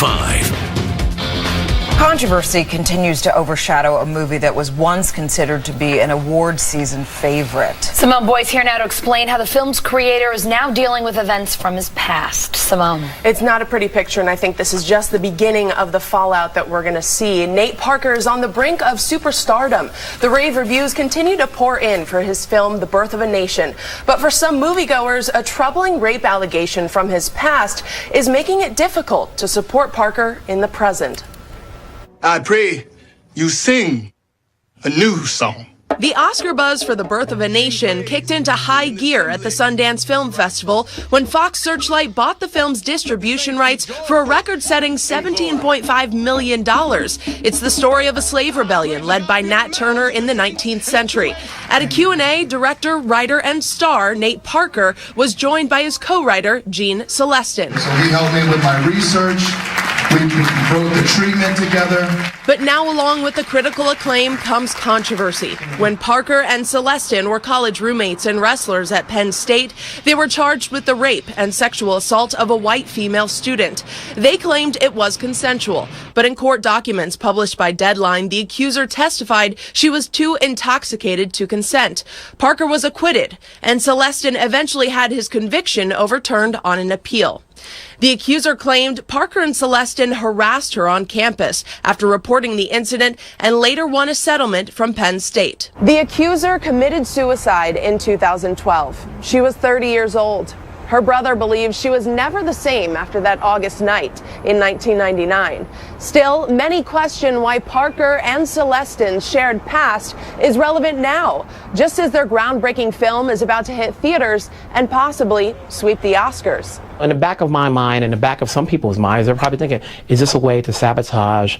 5. Controversy continues to overshadow a movie that was once considered to be an award season favorite. Simone Boyce here now to explain how the film's creator is now dealing with events from his past. Simone. It's not a pretty picture, and I think this is just the beginning of the fallout that we're going to see. Nate Parker is on the brink of superstardom. The rave reviews continue to pour in for his film, The Birth of a Nation. But for some moviegoers, a troubling rape allegation from his past is making it difficult to support Parker in the present. I pray you sing a new song. The Oscar buzz for The Birth of a Nation kicked into high gear at the Sundance Film Festival when Fox Searchlight bought the film's distribution rights for a record-setting $17.5 million. It's the story of a slave rebellion led by Nat Turner in the 19th century. At a Q&A, director, writer, and star Nate Parker was joined by his co-writer, Gene Celestin. So he helped me with my research. We wrote the treatment together. But now, along with the critical acclaim, comes controversy. When Parker and Celestin were college roommates and wrestlers at Penn State, they were charged with the rape and sexual assault of a white female student. They claimed it was consensual, but in court documents published by Deadline, the accuser testified she was too intoxicated to consent. Parker was acquitted, and Celestin eventually had his conviction overturned on an appeal. The accuser claimed Parker and Celestin harassed her on campus after reporting the incident and later won a settlement from Penn State. The accuser committed suicide in 2012. She was 30 years old. Her brother believes she was never the same after that August night in 1999. Still, many question why Parker and Celestin's shared past is relevant now, just as their groundbreaking film is about to hit theaters and possibly sweep the Oscars. In the back of my mind, in the back of some people's minds, they're probably thinking, is this a way to sabotage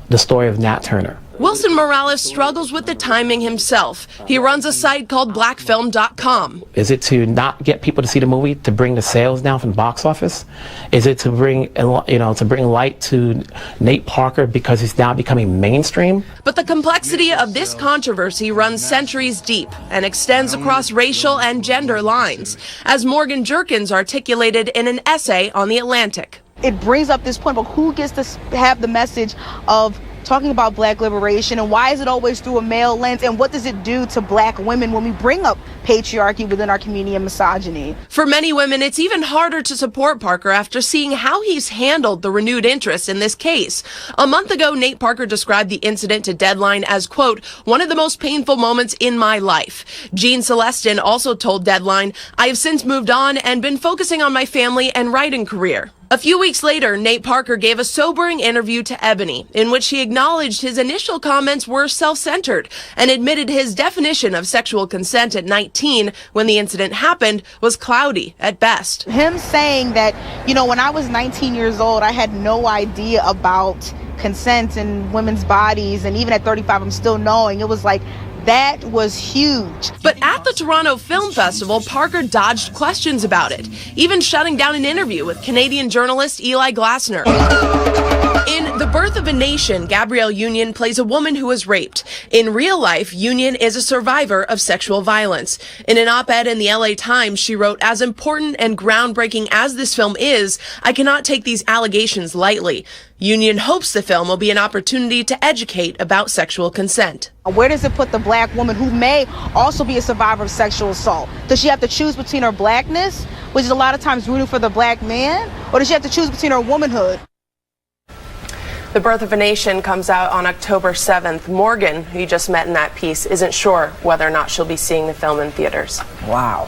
the story of Nat Turner? Wilson Morales struggles with the timing himself. He runs a site called blackfilm.com. Is it to not get people to see the movie, to bring the sales down from the box office? Is it to bring, to bring light to Nate Parker because he's now becoming mainstream? But the complexity of this controversy runs centuries deep and extends across racial and gender lines, as Morgan Jerkins articulated in an essay on The Atlantic. It brings up this point about who gets to have the message of talking about black liberation, and why is it always through a male lens, and what does it do to black women when we bring up patriarchy within our community and misogyny? For many women, it's even harder to support Parker after seeing how he's handled the renewed interest in this case. A month ago, Nate Parker described the incident to Deadline as, quote, one of the most painful moments in my life. Gene Celestin also told Deadline, I have since moved on and been focusing on my family and writing career. A few weeks later, Nate Parker gave a sobering interview to Ebony, in which he acknowledged his initial comments were self-centered and admitted his definition of sexual consent at 19 when the incident happened was cloudy at best. Him saying that, when I was 19 years old, I had no idea about consent and women's bodies, and even at 35, I'm still knowing. It was like, that was huge. But at the Toronto Film Festival, Parker dodged questions about it, even shutting down an interview with Canadian journalist Eli Glasner. In The Birth of a Nation, Gabrielle Union plays a woman who was raped. In real life, Union is a survivor of sexual violence. In an op-ed in the LA Times, she wrote, as important and groundbreaking as this film is, I cannot take these allegations lightly. Union hopes the film will be an opportunity to educate about sexual consent. Where does it put the black woman who may also be a survivor of sexual assault? Does she have to choose between her blackness, which is a lot of times rooting for the black man, or does she have to choose between her womanhood? The Birth of a Nation comes out on October 7th. Morgan, who you just met in that piece, isn't sure whether or not she'll be seeing the film in theaters. Wow.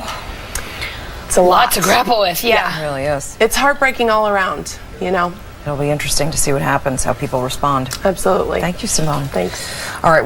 It's a lot to grapple with, yeah. It really is. It's heartbreaking all around, It'll be interesting to see what happens, how people respond. Absolutely. Thank you, Simone. Thanks. All right,